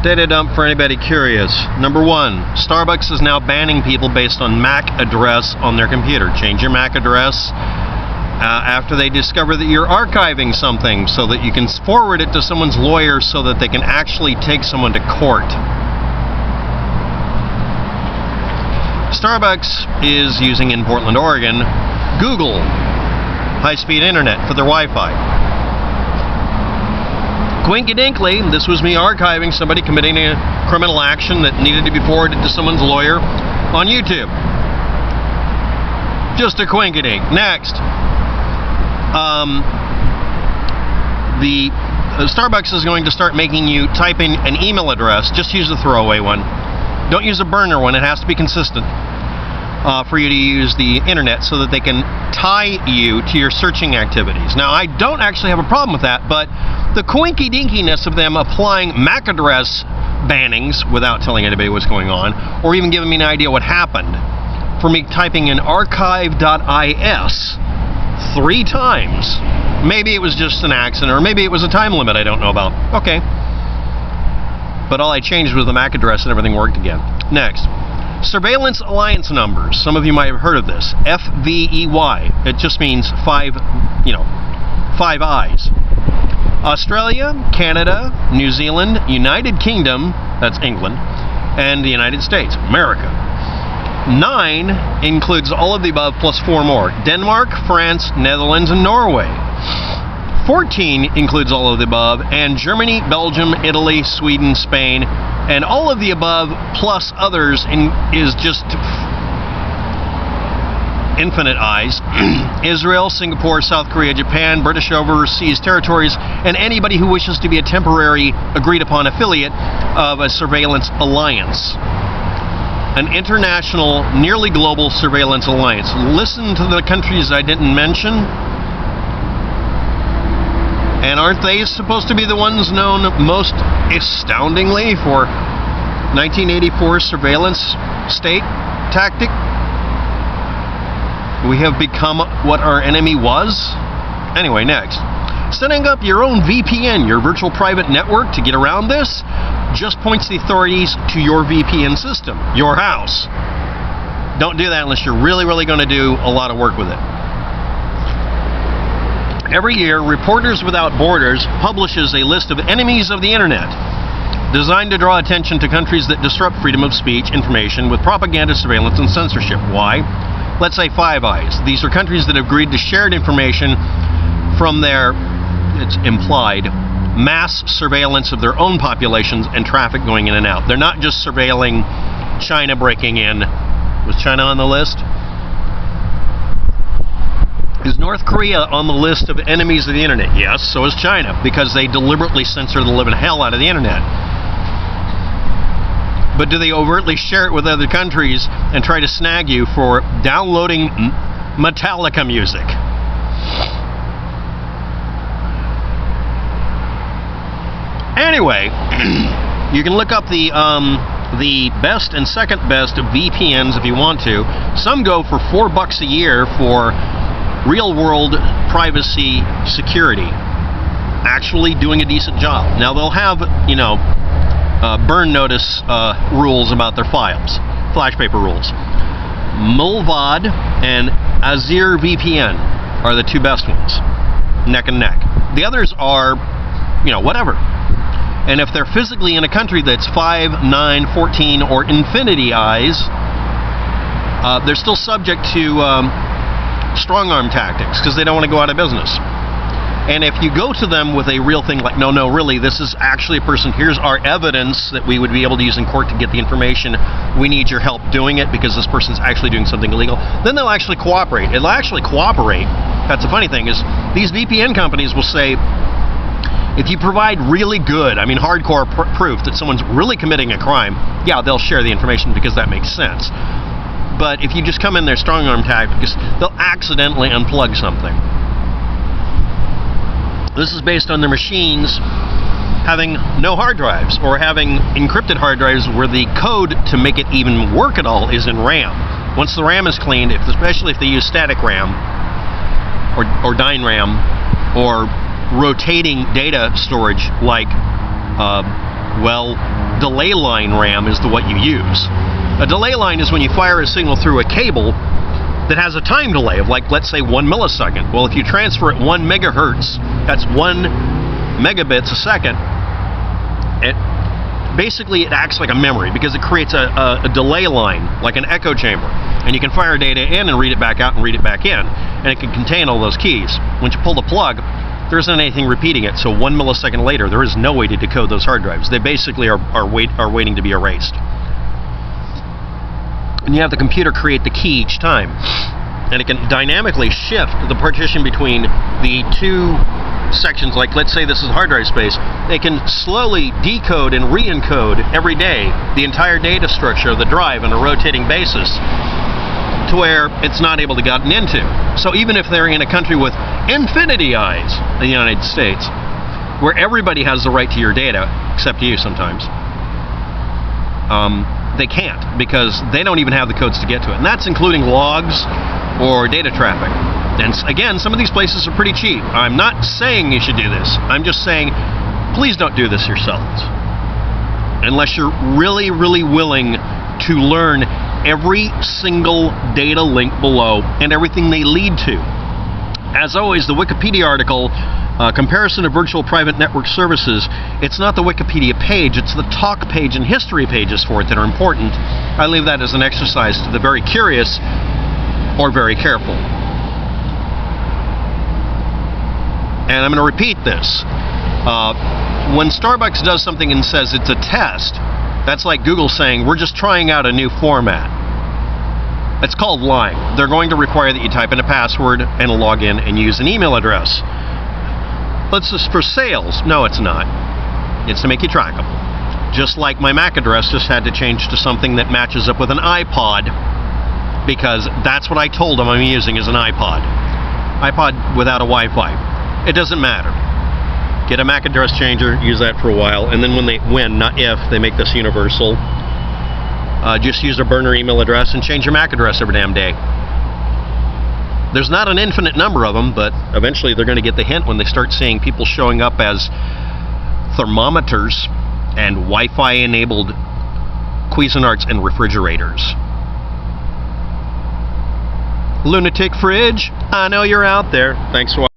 Data dump for anybody curious. Number one, Starbucks is now banning people based on MAC address on their computer. Change your MAC address after they discover that you're archiving something so that you can forward it to someone's lawyer so that they can actually take someone to court. Starbucks is using in Portland, Oregon, Google high-speed internet for their Wi-Fi. Quinkadinkly, this was me archiving somebody committing a criminal action that needed to be forwarded to someone's lawyer on YouTube. Just a quinkadink. Next. Starbucks is going to start making you type in an email address. Just use a throwaway one. Don't use a burner one. It has to be consistent for you to use the internet so that they can tie you to your searching activities. Now, I don't actually have a problem with that, but the coinky-dinkiness of them applying MAC address bannings without telling anybody what's going on, or even giving me an idea what happened, for me typing in archive.is 3 times. Maybe it was just an accident, or maybe it was a time limit I don't know about. Okay. But all I changed was the MAC address and everything worked again. Next. Surveillance Alliance numbers. Some of you might have heard of this. FVEY. It just means five eyes. Australia, Canada, New Zealand, United Kingdom, that's England, and the United States, America. 9 includes all of the above plus 4 more. Denmark, France, Netherlands, and Norway. 14 includes all of the above, and Germany, Belgium, Italy, Sweden, Spain, and all of the above plus others is just infinite eyes. Israel, Singapore, South Korea, Japan, British overseas territories, and anybody who wishes to be a temporary agreed-upon affiliate of a surveillance alliance. An international, nearly global surveillance alliance. Listen to the countries I didn't mention. And aren't they supposed to be the ones known most astoundingly for 1984 surveillance state tactic? We have become what our enemy was. Anyway, next. Setting up your own VPN, your virtual private network, to get around this just points the authorities to your VPN system, your house. Don't do that unless you're really, really going to do a lot of work with it. Every year, Reporters Without Borders publishes a list of enemies of the internet, designed to draw attention to countries that disrupt freedom of speech, information, with propaganda, surveillance, and censorship. Why? Let's say Five Eyes. These are countries that have agreed to shared information from their, it's implied, mass surveillance of their own populations and traffic going in and out. They're not just surveilling China breaking in. Was China on the list? Is North Korea on the list of enemies of the internet? Yes, so is China, because they deliberately censor the living hell out of the internet. But do they overtly share it with other countries and try to snag you for downloading Metallica music? Anyway, you can look up the best and second best VPNs if you want to. Some go for $4 a year for real-world privacy security, actually doing a decent job. Now they'll have, burn notice rules about their files, flash paper rules. Mulvad and Azir VPN are the 2 best ones, neck and neck. The others are, whatever. And if they're physically in a country that's 5, 9, 14, or infinity eyes, they're still subject to strong-arm tactics because they don't want to go out of business. And if you go to them with a real thing like, no, really, this is actually a person, here's our evidence that we would be able to use in court to get the information, we need your help doing it because this person's actually doing something illegal, then they'll actually cooperate. It'll actually cooperate. That's the funny thing, is these VPN companies will say, if you provide really good, hardcore proof that someone's really committing a crime, yeah, they'll share the information because that makes sense. But if you just come in there strong-arm tactics, they'll accidentally unplug something. This is based on their machines having no hard drives, or having encrypted hard drives where the code to make it even work at all is in RAM. Once the RAM is cleaned, especially if they use static RAM, or dyne RAM, or rotating data storage like Well, delay line RAM is what you use. A delay line is when you fire a signal through a cable that has a time delay of, like, let's say 1 millisecond. Well, if you transfer it 1 megahertz, that's 1 megabits a second, basically it acts like a memory because it creates a delay line, like an echo chamber. And you can fire data in and read it back out and read it back in. And it can contain all those keys. Once you pull the plug, there isn't anything repeating it, so 1 millisecond later, there is no way to decode those hard drives. They basically are waiting to be erased. And you have the computer create the key each time. And it can dynamically shift the partition between the two sections, like let's say this is hard drive space. They can slowly decode and re-encode every day the entire data structure of the drive on a rotating basis to where it's not able to get into. So even if they're in a country with infinity eyes, the United States, where everybody has the right to your data, except you sometimes, they can't, because they don't even have the codes to get to it. And that's including logs or data traffic. And again, some of these places are pretty cheap. I'm not saying you should do this. I'm just saying, please don't do this yourselves. Unless you're really, really willing to learn every single data link below and everything they lead to. As always, the Wikipedia article, Comparison of Virtual Private Network Services, it's not the Wikipedia page, it's the talk page and history pages for it that are important. I leave that as an exercise to the very curious or very careful. And I'm going to repeat this. When Starbucks does something and says it's a test, that's like Google saying, we're just trying out a new format. It's called lying. They're going to require that you type in a password and log in and use an email address. Let's just for sales. No, it's not. It's to make you track them. Just like my MAC address just had to change to something that matches up with an iPod, because that's what I told them I'm using is an iPod. iPod without a Wi-Fi. It doesn't matter. Get a MAC address changer, use that for a while, and then when, not if, they make this universal, just use a burner email address and change your MAC address every damn day. There's not an infinite number of them, but eventually they're going to get the hint when they start seeing people showing up as thermometers and Wi-Fi enabled Cuisinarts and refrigerators. Lunatic Fridge, I know you're out there. Thanks for watching.